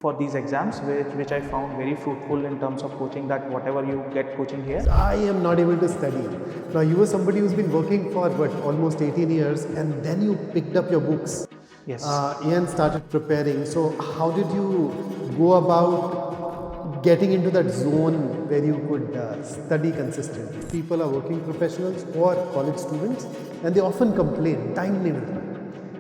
for these exams, which I found very fruitful in terms of coaching, that whatever you get coaching here. I am not able to study. Now, you were somebody who's been working for almost 18 years, and then you picked up your books. Yes. And started preparing. So, how did you go about getting into that zone where you could study consistently? People are working professionals or college students, and they often complain, time never.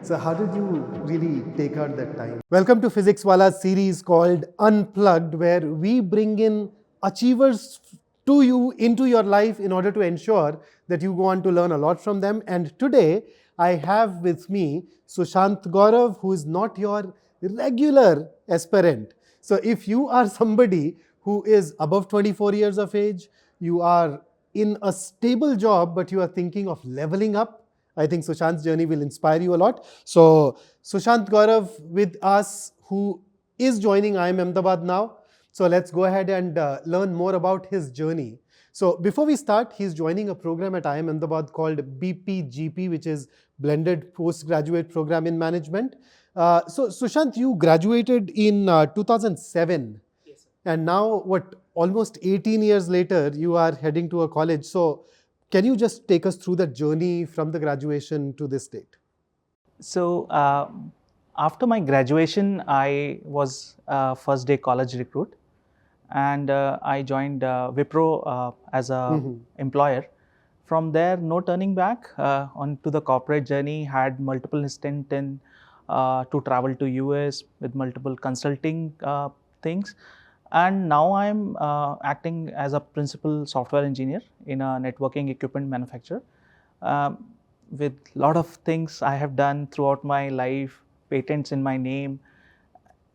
So how did you really take out that time? Welcome to Physics Wallah's series called Unplugged, where we bring in achievers to you into your life in order to ensure that you go on to learn a lot from them. And today I have with me Sushant Gaurav, who is not your regular aspirant. So if you are somebody who is above 24 years of age, you are in a stable job, but you are thinking of leveling up, I think Sushant's journey will inspire you a lot. So Sushant Gaurav with us, who is joining IIM Ahmedabad now. So let's go ahead and learn more about his journey. So before we start, he's joining a program at IIM Ahmedabad called BPGP, which is Blended Postgraduate Program in Management. So Sushant, you graduated in 2007. Yes, sir. And now, almost 18 years later, you are heading to a college. So can you just take us through that journey from the graduation to this date? So after my graduation, I was first day college recruit, and I joined Wipro as a employer. From there, no turning back onto the corporate journey. Had multiple stint in to travel to US with multiple consulting things. And now I'm acting as a principal software engineer in a networking equipment manufacturer. With a lot of things I have done throughout my life, patents in my name,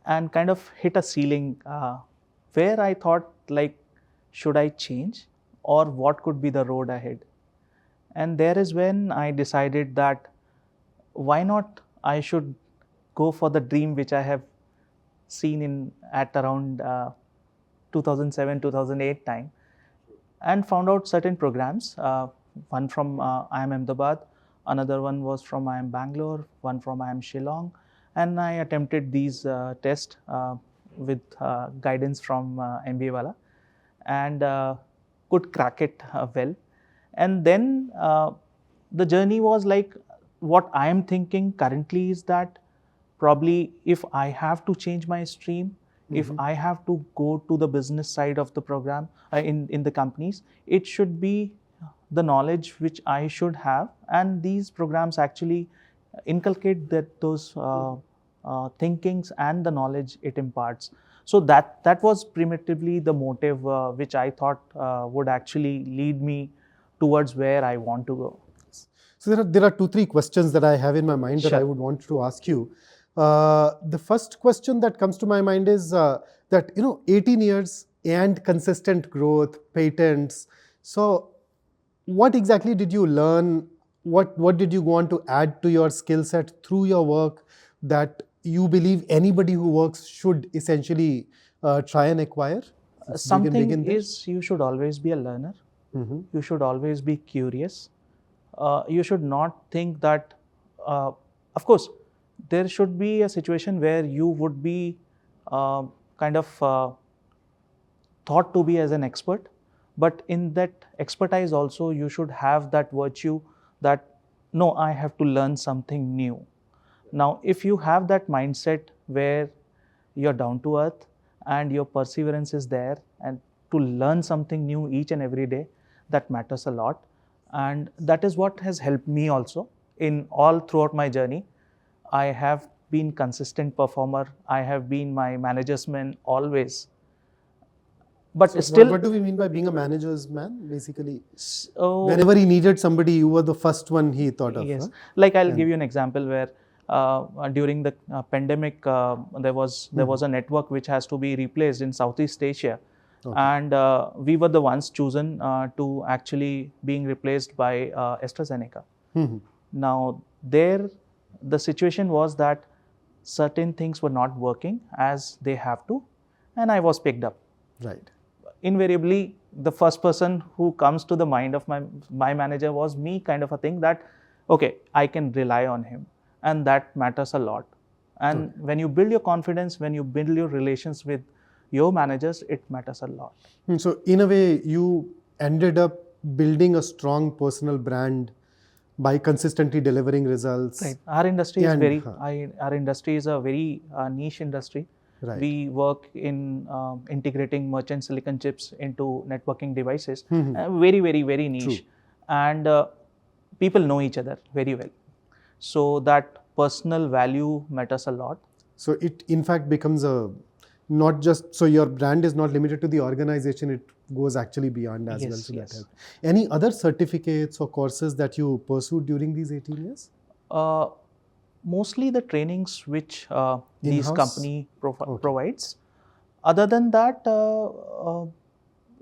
and kind of hit a ceiling where I thought, like, should I change, or what could be the road ahead? And there is when I decided that why not I should go for the dream which I have seen at around 2007, 2008 time, and found out certain programs, one from IIM Ahmedabad, another one was from IIM Bangalore, one from IIM Shillong, and I attempted these tests with guidance from MBA Wallah, and could crack it well. And then the journey was like, what I am thinking currently is that probably if I have to change my stream, if I have to go to the business side of the program in the companies, it should be the knowledge which I should have, and these programs actually inculcate those thinkings and the knowledge it imparts. So that was primitively the motive which I thought would actually lead me towards where I want to go. So there are 2-3 questions that I have in my mind that Sure. I would want to ask you. The first question that comes to my mind is that 18 years and consistent growth, patents. So what exactly did you learn? What did you want to add to your skill set through your work that you believe anybody who works should essentially try and acquire? Something is, you should always be a learner. You should always be curious. You should not think that, of course, there should be a situation where you would be kind of thought to be as an expert, but in that expertise also you should have that virtue that, no, I have to learn something new. Now, if you have that mindset where you're down to earth and your perseverance is there, and to learn something new each and every day, that matters a lot. And that is what has helped me also in all throughout my journey. I have been consistent performer. I have been my manager's man always. But So still, what do we mean by being a manager's man? Basically, so, whenever he needed somebody, you were the first one he thought of. yes, Huh? like I'll give you an example where during the pandemic, there was a network which has to be replaced in Southeast Asia. Okay. And we were the ones chosen to actually being replaced by AstraZeneca. Now, there, the situation was that certain things were not working as they have to, and I was picked up. Right. Invariably, the first person who comes to the mind of my manager was me, kind of a thing that, okay, I can rely on him, and that matters a lot. And when you build your confidence, when you build your relations with your managers, it matters a lot. So in a way, you ended up building a strong personal brand by consistently delivering results. Right. Our industry is And, very, our industry is a very niche industry. Right. We work in integrating merchant silicon chips into networking devices. Very, very, very niche. True. And people know each other very well. So that personal value matters a lot. So it in fact becomes a, not just, so your brand is not limited to the organization, it goes actually beyond as Yes, well. So yes. that helps. Any other certificates or courses that you pursued during these 18 years? Mostly the trainings which these In-house? company provides. Other than that,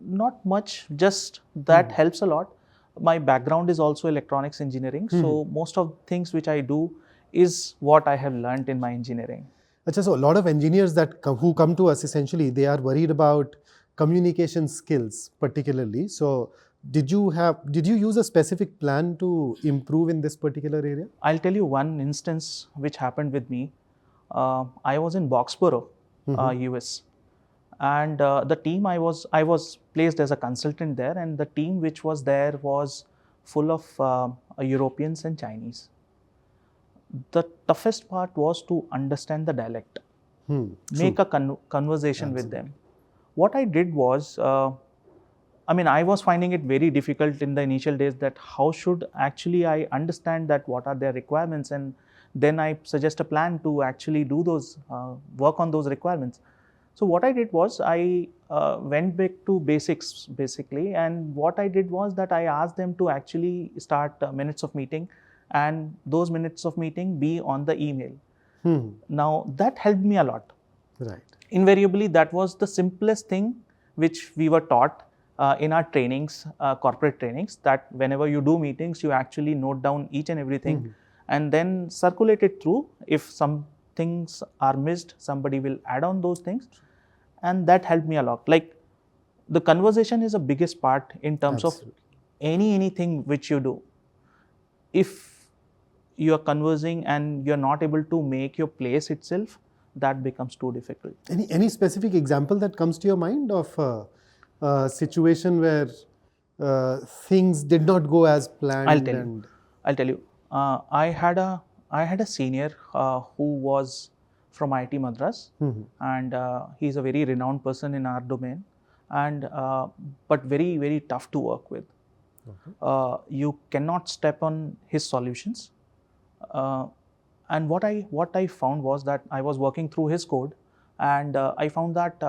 not much, just that helps a lot. My background is also electronics engineering. So most of the things which I do is what I have learned in my engineering. Achha, so a lot of engineers who come to us, essentially, they are worried about communication skills particularly. So did you use a specific plan to improve in this particular area? I'll tell you one instance which happened with me. I was in Boxborough, US, and the team I was placed as a consultant there, and the team which was there was full of Europeans and Chinese. The toughest part was to understand the dialect, make a conversation with them. What I did was, I was finding it very difficult in the initial days that how should actually I understand that what are their requirements, and then I suggest a plan to actually do those, work on those requirements. So what I did was I went back to basics basically, and what I did was that I asked them to actually start minutes of meeting, and those minutes of meeting be on the email. Now that helped me a lot. Right. Invariably, that was the simplest thing which we were taught in our trainings, corporate trainings, that whenever you do meetings, you actually note down each and everything and then circulate it through. If some things are missed, somebody will add on those things, and that helped me a lot. Like, the conversation is the biggest part in terms of anything which you do. If you are conversing and you're not able to make your place itself, that becomes too difficult. Any specific example that comes to your mind of a situation where things did not go as planned? I'll tell you. I had a senior who was from IIT Madras, and he's a very renowned person in our domain, and but very, very tough to work with. You cannot step on his solutions. And what I found was that I was working through his code, and I found that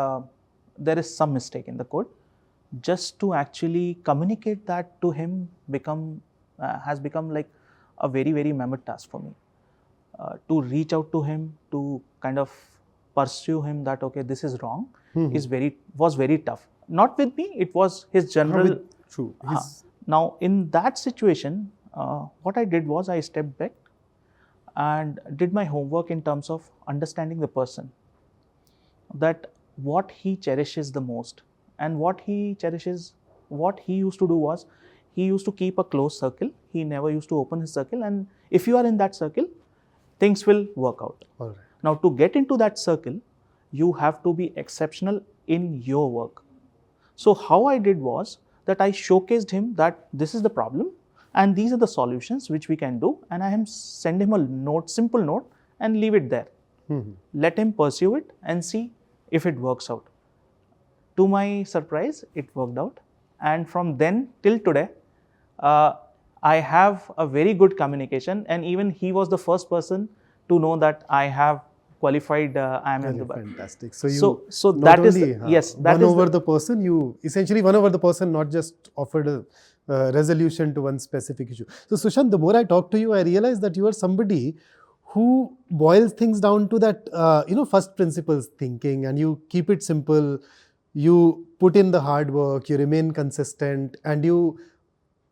there is some mistake in the code. Just to actually communicate that to him has become like a very, very mammoth task for me. To reach out to him, to kind of pursue him that okay, this is wrong, was very tough. Not with me, it was his general. True. Now in that situation, what I did was I stepped back and did my homework in terms of understanding the person, that what he cherishes the most, and what he used to do was he used to keep a close circle. He never used to open his circle, and if you are in that circle, things will work out. All right. Now, to get into that circle, you have to be exceptional in your work. So how I did was that I showcased him that this is the problem and these are the solutions which we can do, and I am send him a note, simple note, and leave it there. Let him pursue it and see if it works out. To my surprise, it worked out, and from then till today, I have a very good communication, and even he was the first person to know that I have qualified IIM Ahmedabad. Fantastic. So that is won over the person. You essentially won over the person, not just offered a resolution to one specific issue. So Sushant, the more I talk to you, I realize that you are somebody who boils things down to that first principles thinking, and you keep it simple. You put in the hard work, you remain consistent, and you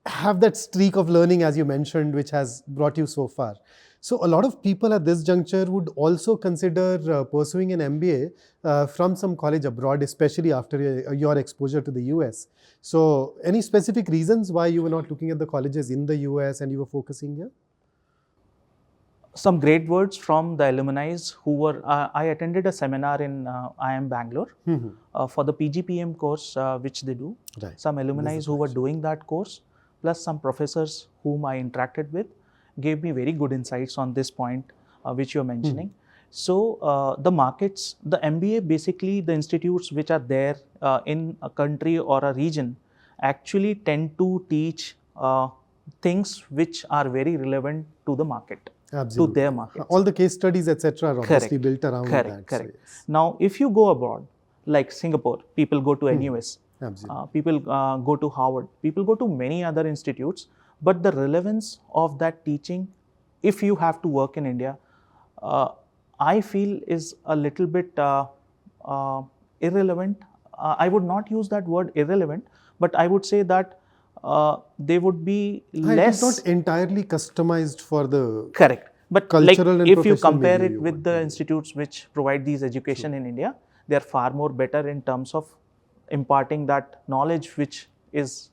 have that streak of learning, as you mentioned, which has brought you so far. So a lot of people at this juncture would also consider pursuing an MBA from some college abroad, especially after your exposure to the US. So any specific reasons why you were not looking at the colleges in the US and you were focusing here? some great words from the alumni who were, I attended a seminar in IIM Bangalore for the PGPM course which they do. Right. Some alumni who were doing that course, plus some professors whom I interacted with, gave me very good insights on this point which you're mentioning. So the markets, the MBA, basically the institutes which are there in a country or a region actually tend to teach things which are very relevant to the market. Absolutely. To their markets. All the case studies, etc., are obviously built around that. Correct. So yes. Now, if you go abroad, like Singapore, people go to NUS, people go to Harvard, people go to many other institutes, but the relevance of that teaching, if you have to work in India, I feel is a little bit irrelevant. I would not use that word irrelevant, but I would say that they would be less. It is not entirely customized for the correct. But cultural like and if you professional compare milieu it you with want. the institutes which provide these education in India, they are far more better in terms of imparting that knowledge which is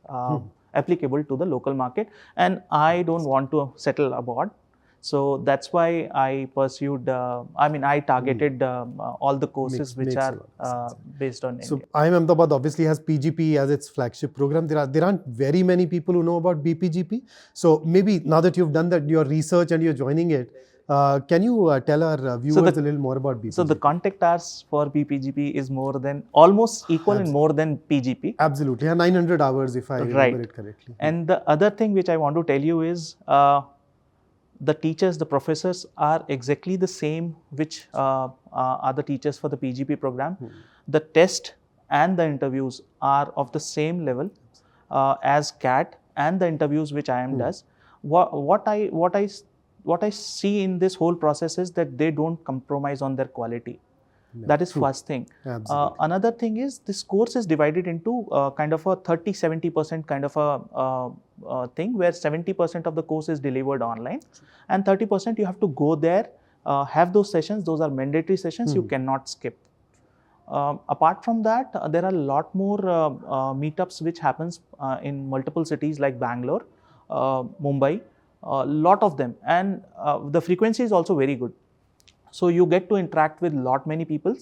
applicable to the local market. And I don't want to settle abroad. So that's why I pursued, I targeted all the courses which are based on So India. IIM Ahmedabad obviously has PGP as its flagship program. There aren't very many people who know about BPGP. So maybe now that you've done that, your research and you're joining it, can you tell our viewers a little more about BPGP? So the contact hours for BPGP is more than, almost equal and more than PGP. Absolutely, 900 hours if I remember it correctly. And the other thing which I want to tell you is, the teachers, the professors are exactly the same which are the teachers for the PGP program. The test and the interviews are of the same level as CAT and the interviews which IIM does. What I see in this whole process is that they don't compromise on their quality. That is first thing. Another thing is this course is divided into kind of a 30-70% kind of a thing where 70% of the course is delivered online and 30% you have to go there, have those sessions. Those are mandatory sessions, you cannot skip. Apart from that, there are a lot more meetups which happens in multiple cities like Bangalore, Mumbai, a lot of them, and the frequency is also very good. So you get to interact with many people,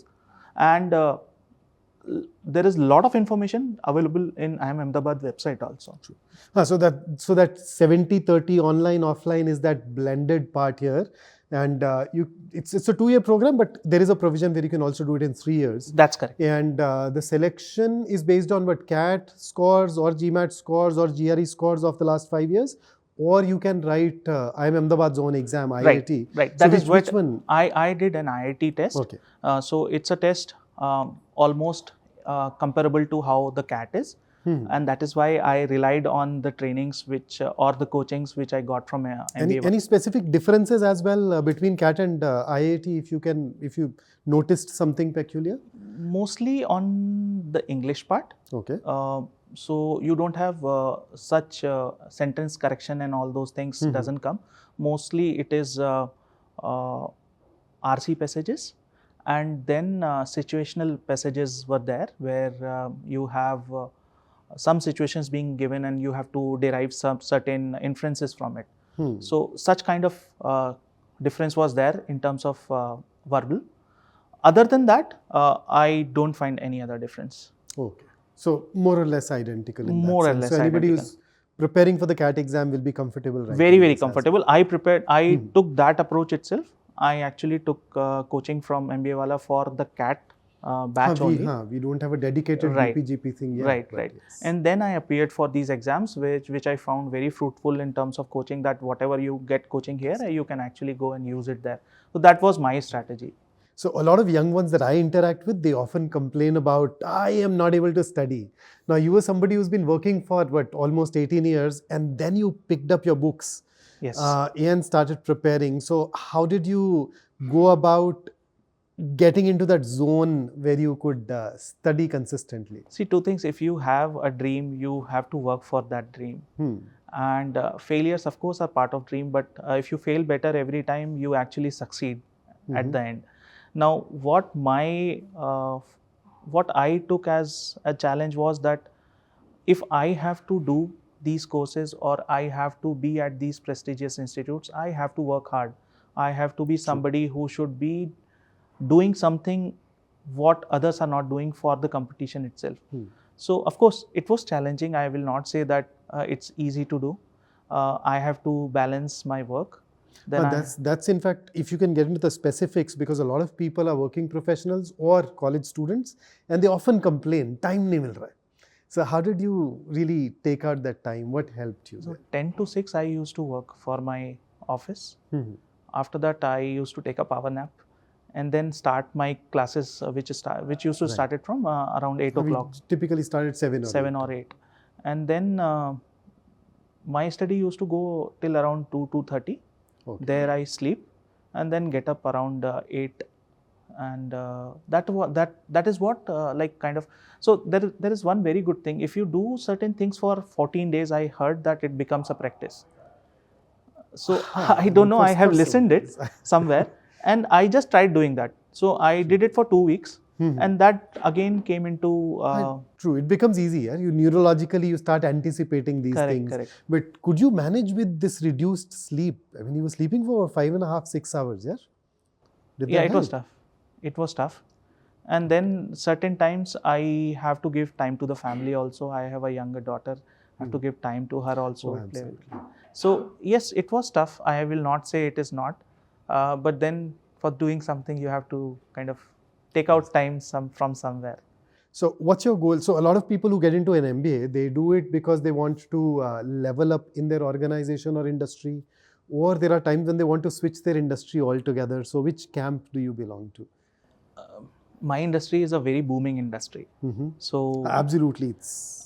and there is a lot of information available in IIM Ahmedabad website also. So that 70-30 online offline is that blended part here, and it's a 2-year program, but there is a provision where you can also do it in 3 years. That's correct. And the selection is based on what, CAT scores or GMAT scores or GRE scores of the last 5 years. Or you can write IIM Ahmedabad's own exam, IIT. Right. So That is which one? I did an IIT test. Okay. So it's a test almost comparable to how the CAT is. And that is why I relied on the trainings which or the coachings which I got from MBA. Any specific differences as well between CAT and IIT, if you noticed something peculiar? Mostly on the English part. Okay. So you don't have such sentence correction and all those things doesn't come. Mostly it is RC passages, and then situational passages were there where you have some situations being given and you have to derive some certain inferences from it. So such kind of difference was there in terms of verbal. Other than that, I don't find any other difference. Okay. So more or less identical in more that or sense. less so anybody identical. who's preparing for the CAT exam will be comfortable, right? Very comfortable. I took that approach itself. I actually took coaching from MBA Wallah for the CAT batch only. We don't have a dedicated BPGP thing yet. Right. Yes. And then I appeared for these exams, which I found very fruitful in terms of coaching, that whatever you get coaching here, you can actually go and use it there. So that was my strategy. So a lot of young ones that I interact with, they often complain about, I am not able to study. Now you were somebody who's been working for almost 18 years, and then you picked up your books. Yes. And started preparing. So how did you go about getting into that zone where you could study consistently? See, two things. If you have a dream, you have to work for that dream. And failures, of course, are part of dream. But if you fail better every time, you actually succeed at the end. Now, what I took as a challenge was that if I have to do these courses or I have to be at these prestigious institutes, I have to work hard. I have to be somebody who should be doing something what others are not doing for the competition itself. So of course it was challenging. I will not say that it's easy to do. I have to balance my work. Then that's in fact, if you can get into the specifics, because a lot of people are working professionals or college students, and they often complain, time nahi mil raha hai. So how did you really take out that time? What helped you? So 10 to 6 I used to work for my office. After that I used to take a power nap and then start my classes which used to started from around 8 o'clock. Typically started 7 or 8. And then my study used to go till around 2:30. There I sleep and then get up around 8. And that is what like kind of, so there is one very good thing. If you do certain things for 14 days, I heard that it becomes a practice. So I don't know, I have listened it somewhere and I just tried doing that. So I did it for 2 weeks and that again came into... True, it becomes easier. You neurologically, you start anticipating these things. Correct. But could you manage with this reduced sleep? I mean, you were sleeping for 5.5, 6 hours, yeah? It was tough. It was tough. And then certain times I have to give time to the family also. I have a younger daughter. I have to give time to her also. So yes, it was tough. I will not say it is not. But then for doing something, you have to kind of take out time from somewhere. So what's your goal? So a lot of people who get into an MBA, they do it because they want to level up in their organization or industry, or there are times when they want to switch their industry altogether. So which camp do you belong to? My industry is a very booming industry. So absolutely,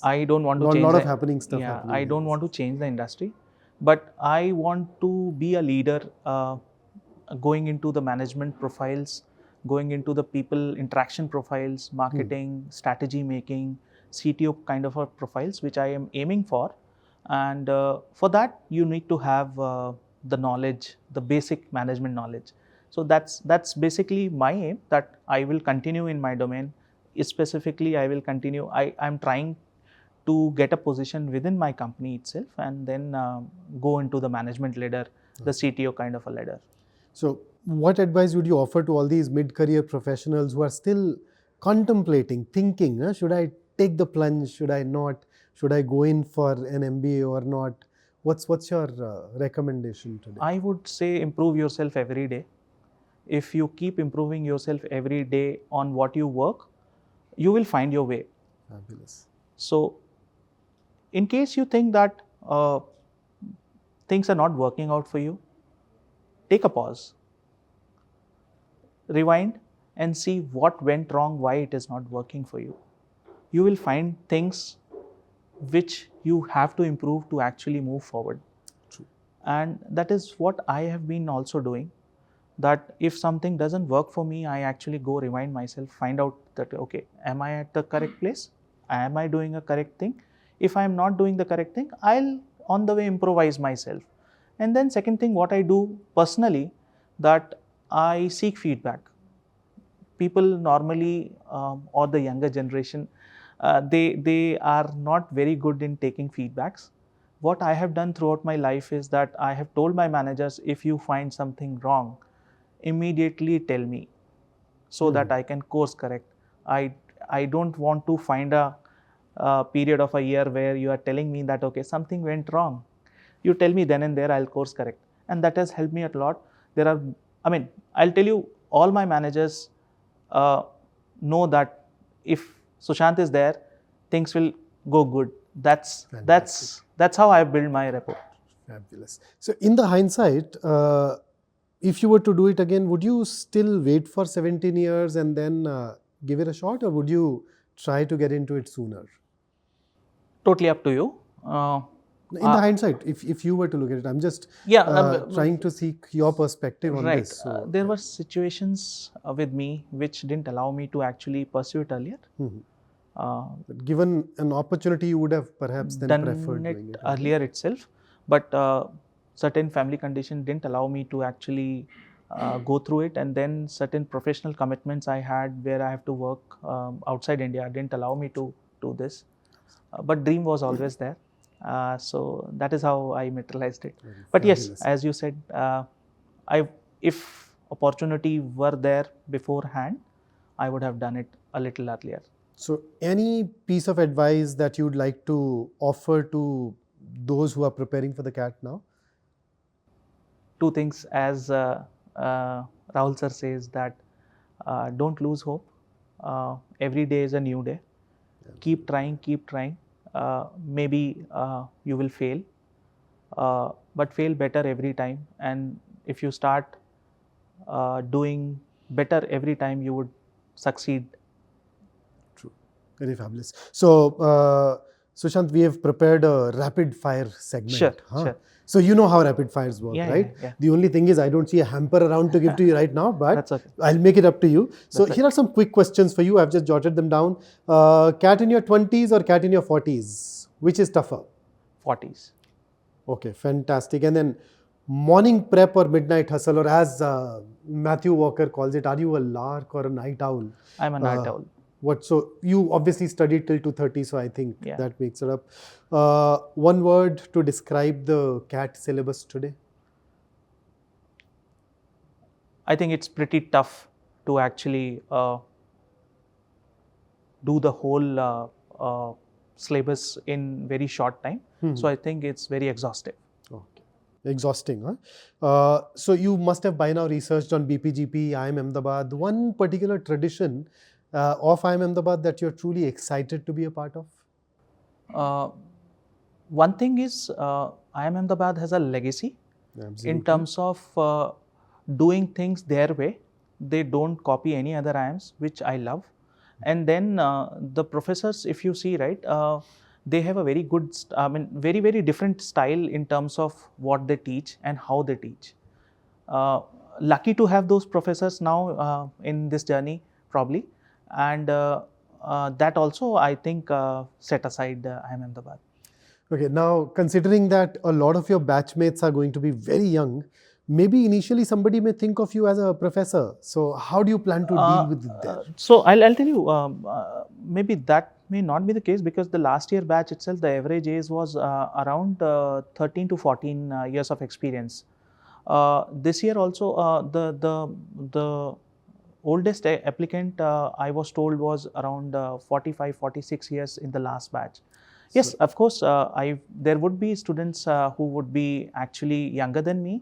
I don't want to change. A lot of happening stuff. Yeah, I don't want to change the industry, but I want to be a leader, going into the management profiles, going into the people interaction profiles, marketing, strategy making, CTO kind of profiles, which I am aiming for. And for that, you need to have the knowledge, the basic management knowledge. So that's basically my aim, that I will continue in my domain. Specifically, I will continue. I'm trying to get a position within my company itself and then go into the management ladder, the CTO kind of a ladder. So what advice would you offer to all these mid-career professionals who are still contemplating, thinking, should I take the plunge, should I not, should I go in for an MBA or not? What's your recommendation today? I would say improve yourself every day. If you keep improving yourself every day on what you work, you will find your way. Fabulous. So in case you think that things are not working out for you, take a pause, rewind and see what went wrong, why it is not working for you. You will find things which you have to improve to actually move forward. True. And that is what I have been also doing. That if something doesn't work for me, I actually go remind myself, find out that, okay, am I at the correct place? Am I doing a correct thing? If I am not doing the correct thing, I'll on the way improvise myself. And then second thing, what I do personally, that I seek feedback. People normally, or the younger generation, they are not very good in taking feedbacks. What I have done throughout my life is that I have told my managers, if you find something wrong, immediately tell me so that I can course correct. I don't want to find a period of a year where you are telling me that, okay, something went wrong. You tell me then and there, I'll course correct. And that has helped me a lot. I'll tell you, all my managers know that if Sushant is there, things will go good. That's how I build my rapport. Fabulous. So in the hindsight, if you were to do it again, would you still wait for 17 years and then give it a shot, or would you try to get into it sooner? Totally up to you. In the hindsight, if you were to look at it, I'm just trying to seek your perspective on this. So, there were situations with me which didn't allow me to actually pursue it earlier. But given an opportunity, you would have perhaps then preferred doing it earlier itself. But certain family conditions didn't allow me to actually go through it. And then certain professional commitments I had where I have to work outside India didn't allow me to do this. But dream was always there. So that is how I materialized it. But yes, as you said, if opportunity were there beforehand, I would have done it a little earlier. So any piece of advice that you'd like to offer to those who are preparing for the CAT now? Two things, as Rahul sir says, that don't lose hope. Every day is a new day. Keep trying, keep trying. Maybe you will fail, but fail better every time. And if you start doing better every time, you would succeed. True. Very fabulous. So, Sushant, we have prepared a rapid fire segment. Sure, sure. So you know how rapid fires work, Yeah, right? yeah. The only thing is I don't see a hamper around to give to you right now, but That's okay. I'll make it up to you. So That's here are some quick questions for you. I've just jotted them down. Cat in your 20s or cat in your 40s? Which is tougher? 40s. Okay, fantastic. And then morning prep or midnight hustle, or as Matthew Walker calls it, are you a lark or a night owl? I'm a night owl. So you obviously studied till 2:30, so I think Yeah. that makes it up. One word to describe the CAT syllabus today? I think it's pretty tough to actually do the whole syllabus in very short time. So I think it's very exhaustive. Okay. Exhausting, huh? So you must have by now researched on BPGP, IIM Ahmedabad. One particular tradition of IIM Ahmedabad that you're truly excited to be a part of? One thing is, IIM Ahmedabad has a legacy in terms of doing things their way. They don't copy any other IIMs, which I love. And then the professors, if you see, right, they have a very good, very, very different style in terms of what they teach and how they teach. Lucky to have those professors now in this journey, probably. And that also, I think, set aside IIM Ahmedabad. Okay, now considering that a lot of your batchmates are going to be very young, maybe initially somebody may think of you as a professor. So how do you plan to deal with that? So I'll tell you, maybe that may not be the case, because the last year batch itself, the average age was around 13 to 14 years of experience. This year also, the oldest applicant I was told was around 45, 46 years in the last batch. Yes, of course, there would be students who would be actually younger than me,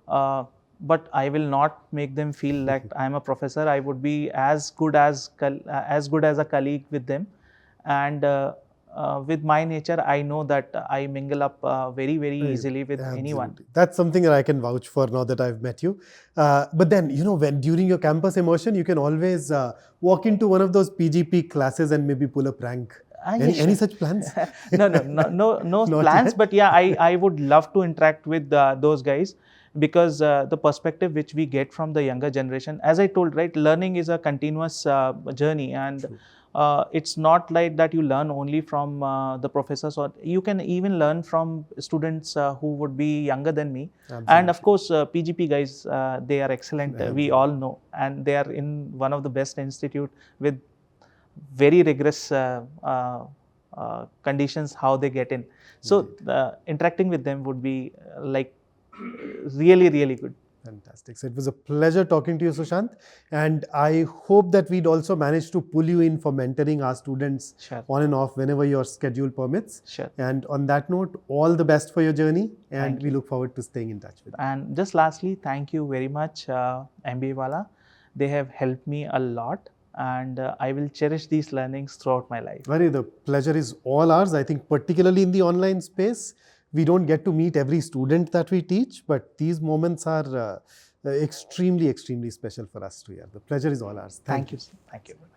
but I will not make them feel like I am a professor. I would be as good as a colleague with them, and with my nature, I know that I mingle up very, very easily with anyone. That's something that I can vouch for now that I've met you. But then, when during your campus immersion, you can always walk into one of those PGP classes and maybe pull a prank. Any such plans? No plans. Yet. But yeah, I would love to interact with those guys, because the perspective which we get from the younger generation, as I told, right, learning is a continuous journey, and it's not like that you learn only from the professors, or you can even learn from students who would be younger than me. Absolutely. And of course, PGP guys, they are excellent. We all know, and they are in one of the best institute with very rigorous conditions how they get in. So interacting with them would be like really, really good. Fantastic. So it was a pleasure talking to you, Sushant. And I hope that we'd also manage to pull you in for mentoring our students on and off whenever your schedule permits. Sure. And on that note, all the best for your journey. And we look forward to staying in touch with you. And just lastly, thank you very much, MBA Wallah. They have helped me a lot, and I will cherish these learnings throughout my life. Very, the pleasure is all ours. I think particularly in the online space, we don't get to meet every student that we teach, but these moments are extremely, extremely special for us to hear. The pleasure is all ours. Thank you. Thank you very much.